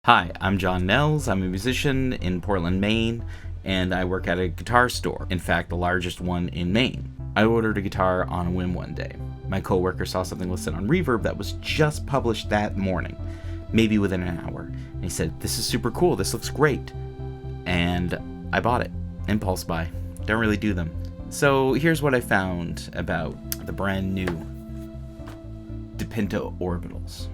Hi, I'm John Nels. I'm a musician in Portland, Maine, and I work at a guitar store. In fact, the largest one in Maine. I ordered a guitar on a whim one day. My coworker saw something listed on Reverb that was just published that morning, maybe within an hour. And he said, "This is super cool. This looks great." And I bought it. Impulse buy. Don't really do them. So here's what I found about the brand new DiPinto Orbitals.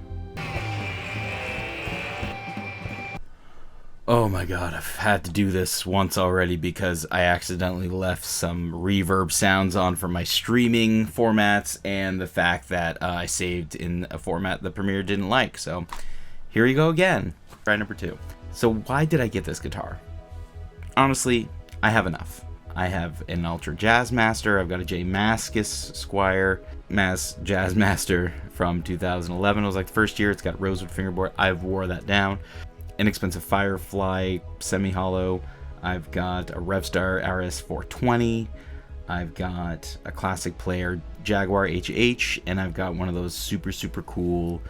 Oh my god, I've had to do this once already because I accidentally left some reverb sounds on for my streaming formats, and the fact that I saved in a format the Premiere didn't like. So here you go again. Try number 2. So why did I get this guitar? Honestly, I have enough. I have an Ultra Jazzmaster. I've got a J Mascis Squire Jazzmaster from 2011. It was like the first year. It's got rosewood fingerboard. I've wore that down. Inexpensive Firefly semi-hollow. I've got a Revstar RS420. I've got a classic player Jaguar HH, and I've got one of those super cool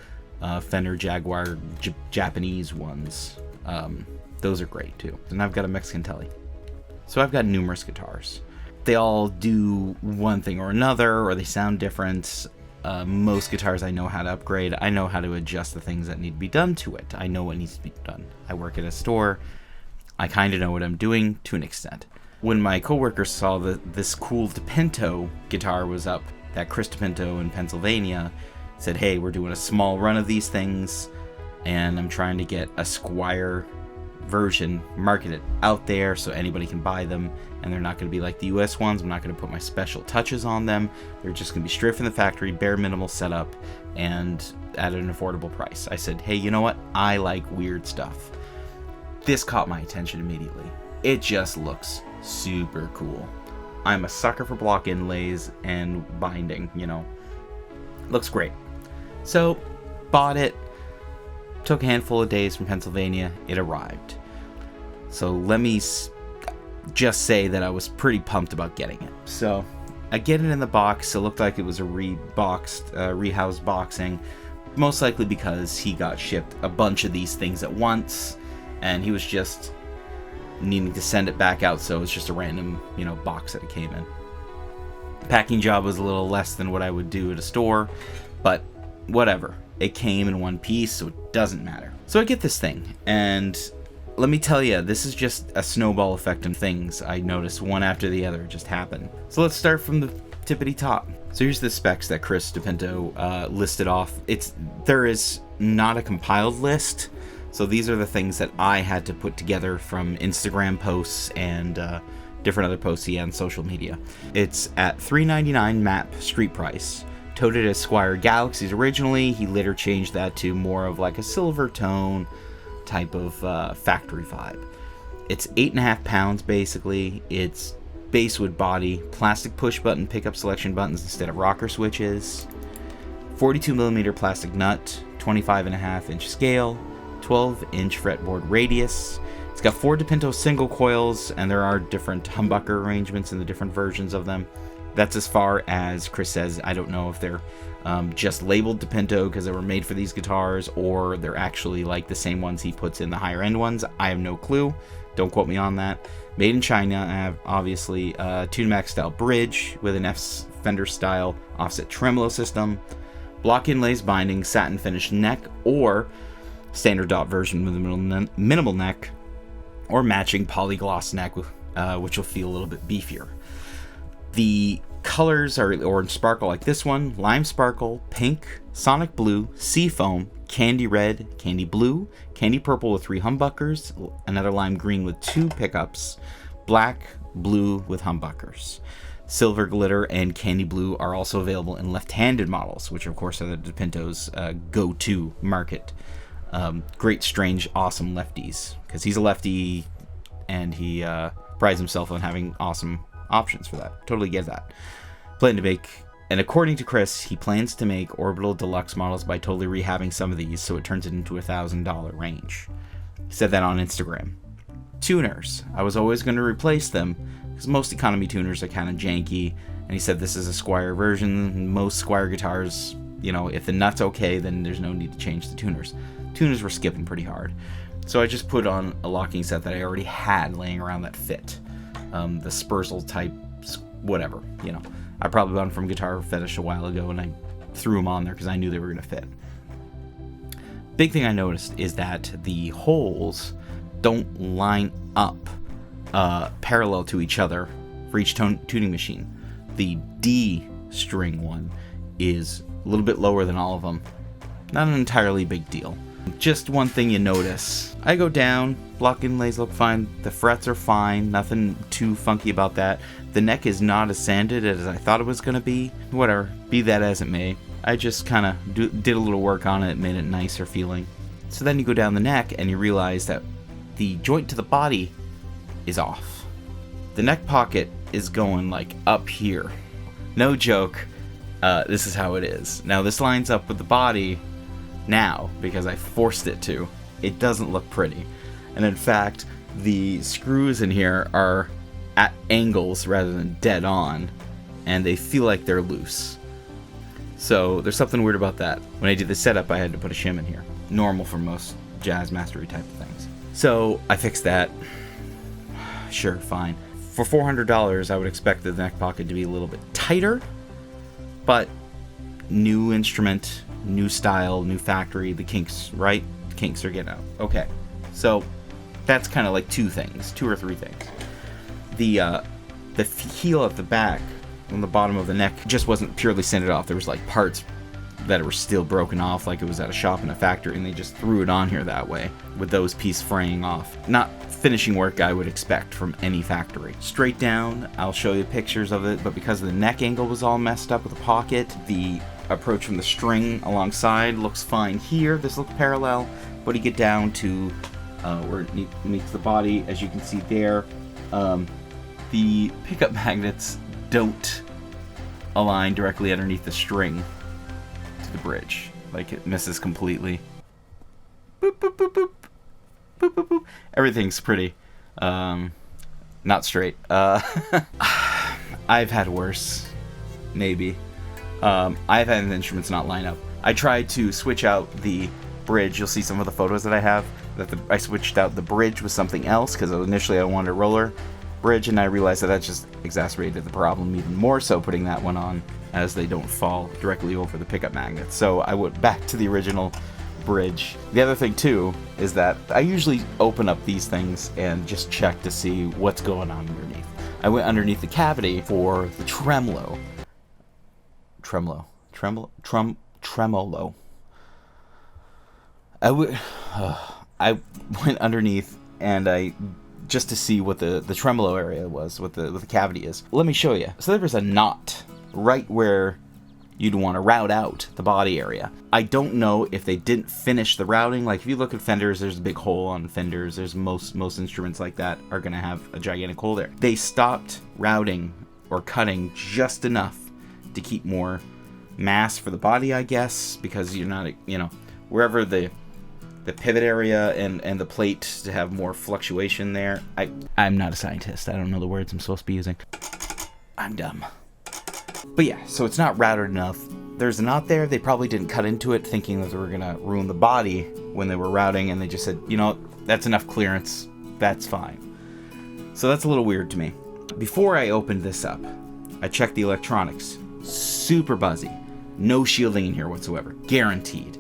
Fender Jaguar Japanese ones. Those are great too. And I've got a Mexican Tele. So I've got numerous guitars. They all do one thing or another, or they sound different. Most guitars I know how to upgrade. I know how to adjust the things that need to be done to it. I know what needs to be done. I work at a store. I kind of know what I'm doing to an extent. When my coworker saw that this cool DiPinto guitar was up, that Chris DiPinto in Pennsylvania said, "Hey, we're doing a small run of these things, and I'm trying to get a Squire version marketed out there so anybody can buy them, and they're not going to be like the US ones. I'm not going to put my special touches on them. They're just going to be straight from the factory, bare minimal setup, and at an affordable price." I said, "Hey, you know what? I like weird stuff." This caught my attention immediately. It just looks super cool. I'm a sucker for block inlays and binding, Looks great. So, bought it. Took a handful of days from Pennsylvania. It arrived. So let me just say that I was pretty pumped about getting it. So I get it in the box. It looked like it was a rehoused boxing. Most likely because he got shipped a bunch of these things at once, and he was just needing to send it back out. So it's just a random, box that it came in. Packing job was a little less than what I would do at a store, but whatever. It came in one piece, so it doesn't matter. So I get this thing, and let me tell you, this is just a snowball effect of things I noticed one after the other just happen. So let's start from the tippity top. So here's the specs that Chris DiPinto listed off. There is not a compiled list, so these are the things that I had to put together from Instagram posts and different other posts he had on social media. It's at $399 MAP street price. Toted as Squire Galaxies originally. He later changed that to more of like a silver tone type of factory vibe. It's 8.5 pounds basically. It's basswood body, plastic push button pickup selection buttons instead of rocker switches, 42mm plastic nut, 25.5-inch scale, 12-inch fretboard radius. It's got 4 DiPinto single coils, and there are different humbucker arrangements in the different versions of them. That's as far as Chris says. I don't know if they're just labeled DiPinto because they were made for these guitars, or they're actually like the same ones he puts in the higher end ones. I have no clue. Don't quote me on that. Made in China. I have obviously a Tunemax style bridge with an F Fender style offset tremolo system, block inlays binding, satin finished neck, or standard dot version with a minimal neck, or matching polygloss neck, which will feel a little bit beefier. The colors are orange sparkle like this one, lime sparkle, pink, sonic blue, seafoam, candy red, candy blue, candy purple with 3 humbuckers, another lime green with 2 pickups, black, blue with humbuckers. Silver glitter and candy blue are also available in left-handed models, which of course are the DiPinto's go-to market. Great, strange, awesome lefties, because he's a lefty and he prides himself on having awesome options for that. Totally get that. Plan to make, and according to Chris, he plans to make Orbital Deluxe models by totally rehabbing some of these, so it turns it into $1,000 range. He said that on Instagram. Tuners. I was always going to replace them because most economy tuners are kind of janky, and he said this is a Squire version. Most Squire guitars, if the nut's okay, then there's no need to change the tuners. Tuners were skipping pretty hard. So I just put on a locking set that I already had laying around that fit. The Spurzl type, whatever, you know. I probably bought them from Guitar Fetish a while ago, and I threw them on there because I knew they were going to fit. Big thing I noticed is that the holes don't line up parallel to each other for each tuning machine. The D string one is a little bit lower than all of them. Not an entirely big deal. Just one thing you notice. I go down, block inlays look fine, the frets are fine, nothing too funky about that. The neck is not as sanded as I thought it was going to be. Whatever, be that as it may. I just kind of did a little work on it, made it nicer feeling. So then you go down the neck and you realize that the joint to the body is off. The neck pocket is going like up here. No joke, this is how it is. Now this lines up with the body now because I forced it to. It doesn't look pretty. And in fact, the screws in here are at angles rather than dead on, and they feel like they're loose. So there's something weird about that. When I did the setup, I had to put a shim in here. Normal for most jazz mastery type of things. So I fixed that. Sure, fine. For $400, I would expect the neck pocket to be a little bit tighter, but new instrument, new style, new factory, the kinks, right? The kinks are getting out. Okay, so that's kind of like two or three things. The heel at the back, on the bottom of the neck, just wasn't purely sanded off. There was like parts that were still broken off, like it was at a shop in a factory, and they just threw it on here that way, with those pieces fraying off. Not finishing work I would expect from any factory. Straight down, I'll show you pictures of it, but because the neck angle was all messed up with the pocket, the approach from the string alongside looks fine here. This looks parallel, but you get down to where it meets the body, as you can see there. The pickup magnets don't align directly underneath the string to the bridge. Like, it misses completely. Boop, boop, boop, boop. Boop, boop, boop. Everything's pretty not straight. I've had worse, maybe. I've had instruments not line up. I tried to switch out the bridge. You'll see some of the photos that I have that I switched out the bridge with something else because initially I wanted a roller bridge, and I realized that just exacerbated the problem even more so, putting that one on, as they don't fall directly over the pickup magnets. So I went back to the original bridge. The other thing too is that I usually open up these things and just check to see what's going on underneath. I went underneath the cavity for the tremolo. I went underneath and just to see what the tremolo area was, what the cavity is. Let me show you. So there was a knot right where you'd want to route out the body area. I don't know if they didn't finish the routing. Like, if you look at Fenders, there's a big hole on Fenders. There's most instruments like that are going to have a gigantic hole there. They stopped routing or cutting just enough to keep more mass for the body, I guess, because you're not, wherever the pivot area and the plate to have more fluctuation there. I'm not a scientist. I don't know the words I'm supposed to be using. I'm dumb. But yeah, so it's not routed enough. There's a knot there. They probably didn't cut into it thinking that they were going to ruin the body when they were routing, and they just said, that's enough clearance. That's fine. So that's a little weird to me. Before I opened this up, I checked the electronics. Super buzzy. No shielding in here whatsoever. Guaranteed.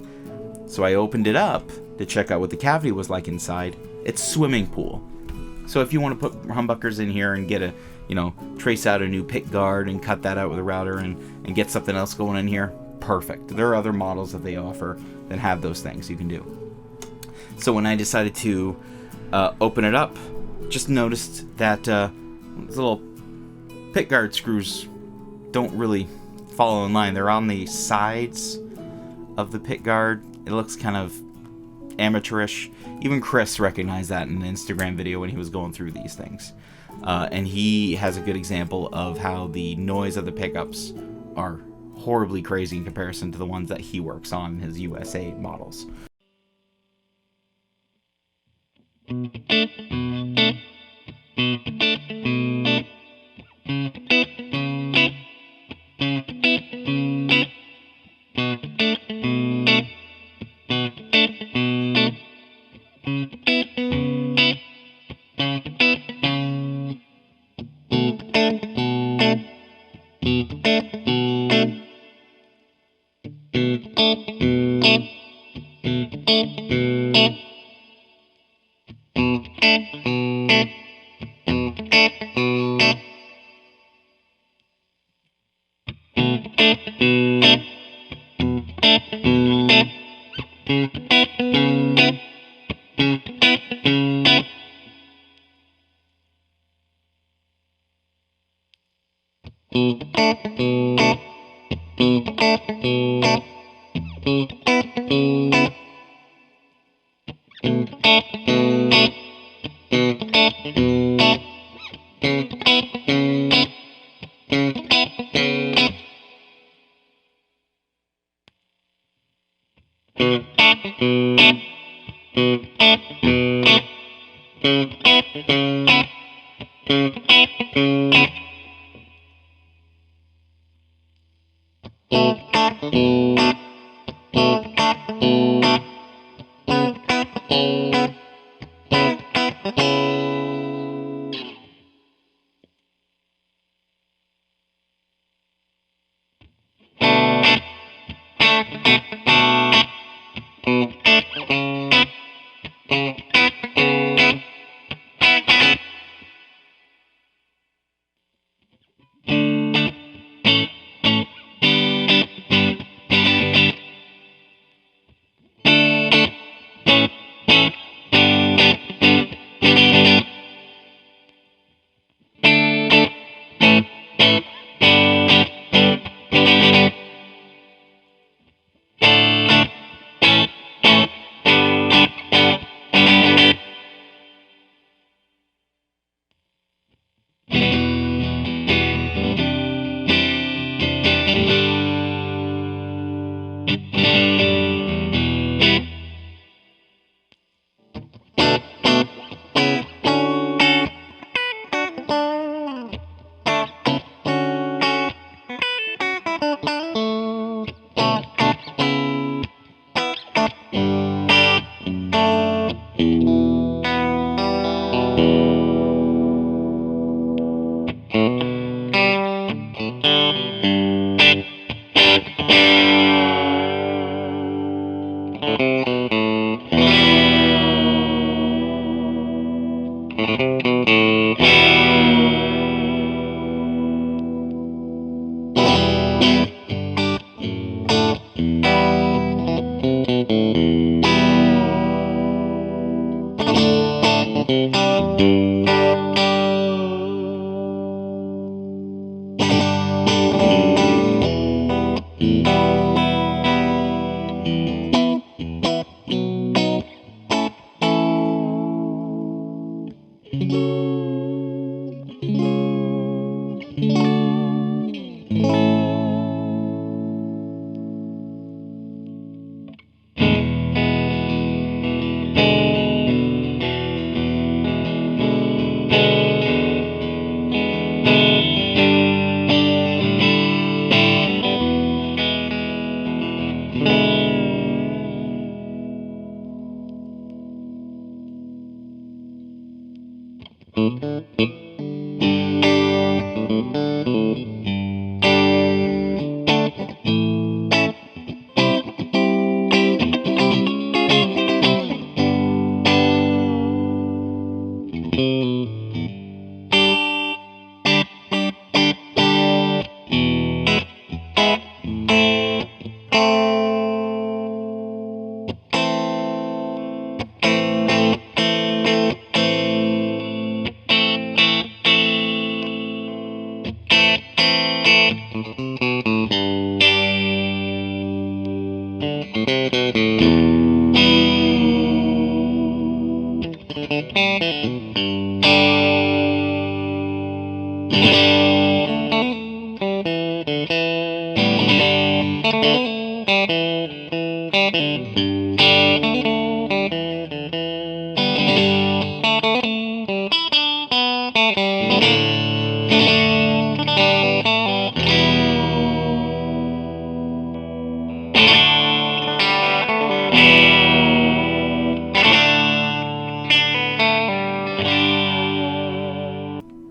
So I opened it up to check out what the cavity was like inside. It's swimming pool. So if you want to put humbuckers in here and get trace out a new pick guard and cut that out with a router and get something else going in here, perfect. There are other models that they offer that have those things you can do. So when I decided to open it up, just noticed that these little pick guard screws don't really follow in line. They're on the sides of the pick guard. It looks kind of amateurish. Even Chris recognized that in an Instagram video when he was going through these things. And he has a good example of how the noise of the pickups are horribly crazy in comparison to the ones that he works on in his USA models.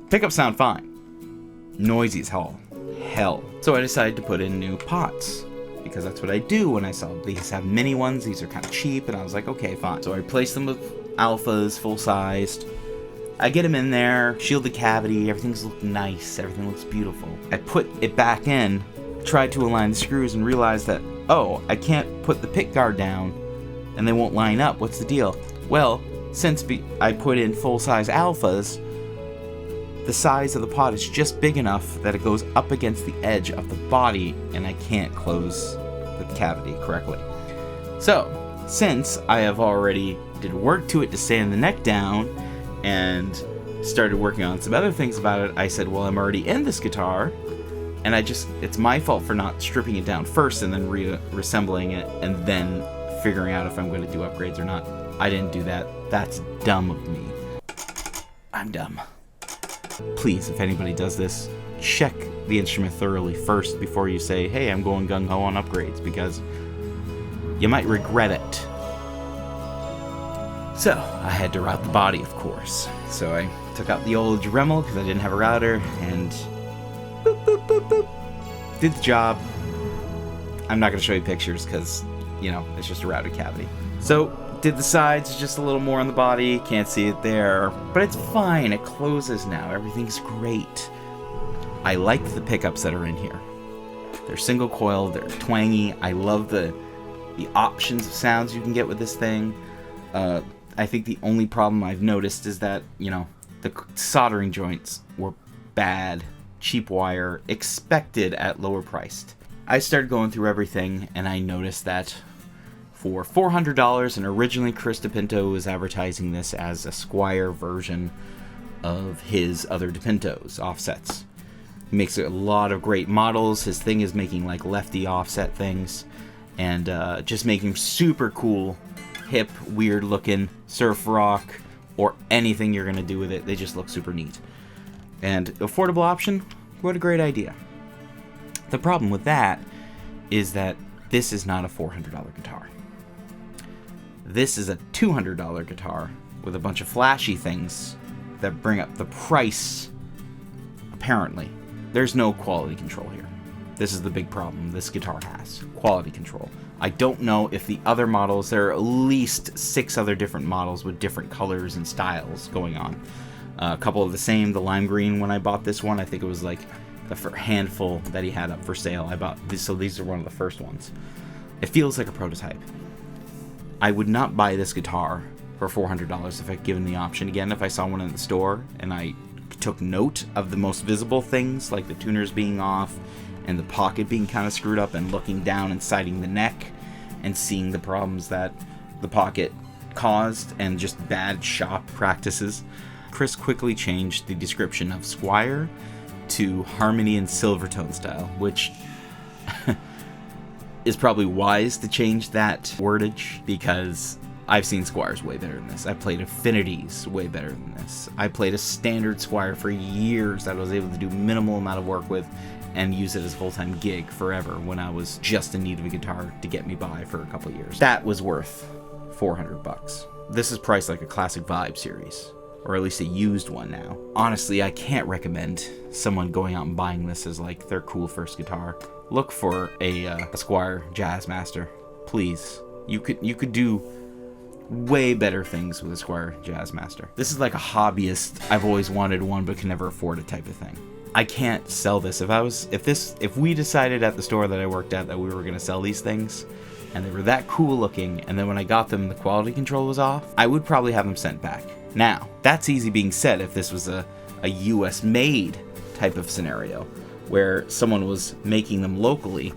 Pickups sound fine. Noisy as hell. So I decided to put in new pots, because that's what I do when I saw these have mini ones. These are kind of cheap, and I was like, okay, fine. So I replaced them with alphas, full-sized. I get them in there, shielded cavity, everything's looking nice, everything looks beautiful. I put it back in, tried to align the screws, and realized that, oh, I can't put the pick guard down, and they won't line up. What's the deal? Well, since I put in full-size alphas, the size of the pod is just big enough that it goes up against the edge of the body, and I can't close the cavity correctly. So, since I have already did work to it to sand the neck down, and started working on some other things about it, I said, well, I'm already in this guitar, and it's my fault for not stripping it down first and then reassembling it, and then figuring out if I'm going to do upgrades or not. I didn't do that. That's dumb of me. I'm dumb. Please, if anybody does this, check the instrument thoroughly first before you say, hey, I'm going gung-ho on upgrades, because you might regret it. So, I had to route the body, of course. So I took out the old Dremel because I didn't have a router, and boop, boop, boop, boop. Did the job. I'm not going to show you pictures because, it's just a routed cavity. So, did the sides just a little more on the body, can't see it there, but it's fine, it closes now, everything's great. I like the pickups that are in here. They're single coil, they're twangy, I love the options of sounds you can get with this thing. I think the only problem I've noticed is that, the soldering joints were bad, cheap wire, expected at lower priced. I started going through everything, and I noticed that for $400, and originally Chris DiPinto was advertising this as a Squier version of his other DiPintos offsets. He makes a lot of great models. His thing is making like lefty offset things, and just making super cool, hip, weird looking surf rock, or anything you're gonna do with it. They just look super neat. And affordable option, what a great idea. The problem with that is that this is not a $400 guitar. This is a $200 guitar with a bunch of flashy things that bring up the price, apparently. There's no quality control here. This is the big problem this guitar has. Quality control. I don't know if the other models, there are at least 6 other different models with different colors and styles going on. A couple of the same, the lime green when I bought this one, I think it was like the handful that he had up for sale. I bought this, so these are one of the first ones. It feels like a prototype. I would not buy this guitar for $400 if I'd given the option. Again, if I saw one in the store and I took note of the most visible things, like the tuners being off and the pocket being kind of screwed up, and looking down and sighting the neck and seeing the problems that the pocket caused and just bad shop practices, Chris quickly changed the description of Squier to Harmony and Silvertone style, which is probably wise to change that wordage, because I've seen Squiers way better than this. I played Affinities way better than this. I played a standard Squier for years that I was able to do minimal amount of work with and use it as a full-time gig forever when I was just in need of a guitar to get me by for a couple years. That was worth $400. This is priced like a classic Vibe series, or at least a used one now. Honestly, I can't recommend someone going out and buying this as like their cool first guitar. Look for a Squier Jazzmaster, please. You could do way better things with a Squier Jazzmaster. This is like a hobbyist, I've always wanted one but can never afford it type of thing. I can't sell this. If we decided at the store that I worked at that we were gonna sell these things, and they were that cool looking, and then when I got them the quality control was off, I would probably have them sent back. Now, that's easy being said if this was a US made type of scenario, where someone was making them locally,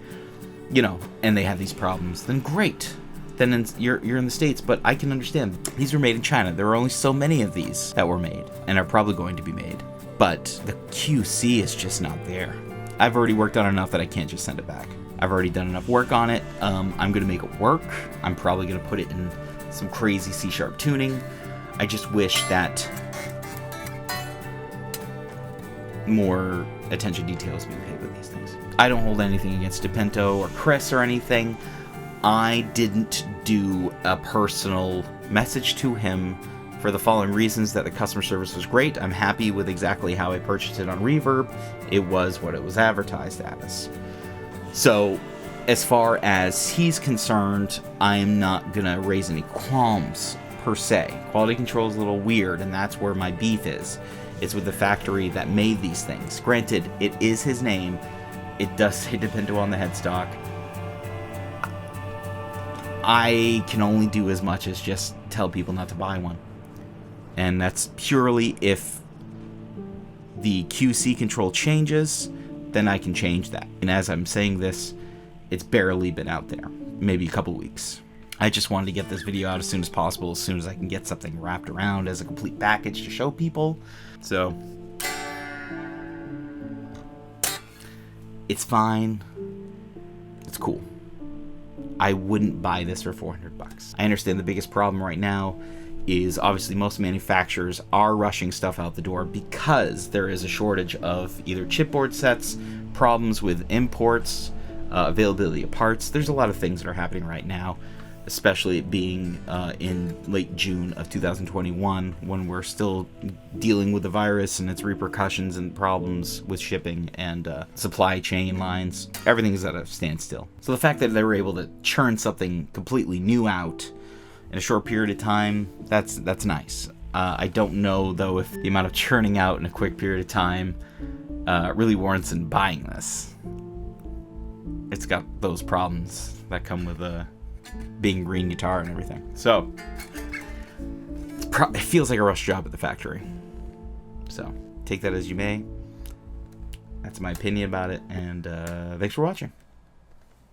and they had these problems, then great. Then you're in the States, but I can understand. These were made in China. There are only so many of these that were made, and are probably going to be made. But the QC is just not there. I've already worked on enough that I can't just send it back. I've already done enough work on it. I'm going to make it work. I'm probably going to put it in some crazy C-sharp tuning. I just wish that more attention detail is being paid with these things. I don't hold anything against DiPinto or Chris or anything. I didn't do a personal message to him for the following reasons: that the customer service was great. I'm happy with exactly how I purchased it on Reverb. It was what it was advertised as. So, as far as he's concerned, I'm not gonna raise any qualms per se. Quality control is a little weird, and that's where my beef is. It's with the factory that made these things. Granted, it is his name. It does say DiPinto on the headstock. I can only do as much as just tell people not to buy one. And that's purely if the QC control changes, then I can change that. And as I'm saying this, it's barely been out there. Maybe a couple weeks. I just wanted to get this video out as soon as possible, as soon as I can get something wrapped around as a complete package to show people. So, it's fine. It's cool. I wouldn't buy this for $400. I understand the biggest problem right now is obviously most manufacturers are rushing stuff out the door because there is a shortage of either chipboard sets, problems with imports, availability of parts. There's a lot of things that are happening right now, especially it being in late June of 2021 when we're still dealing with the virus and its repercussions and problems with shipping and supply chain lines. Everything is at a standstill. So the fact that they were able to churn something completely new out in a short period of time, that's nice. I don't know, though, if the amount of churning out in a quick period of time really warrants in buying this. It's got those problems that come with being green guitar and everything. So, it feels like a rush job at the factory. So, take that as you may. That's my opinion about it, and thanks for watching.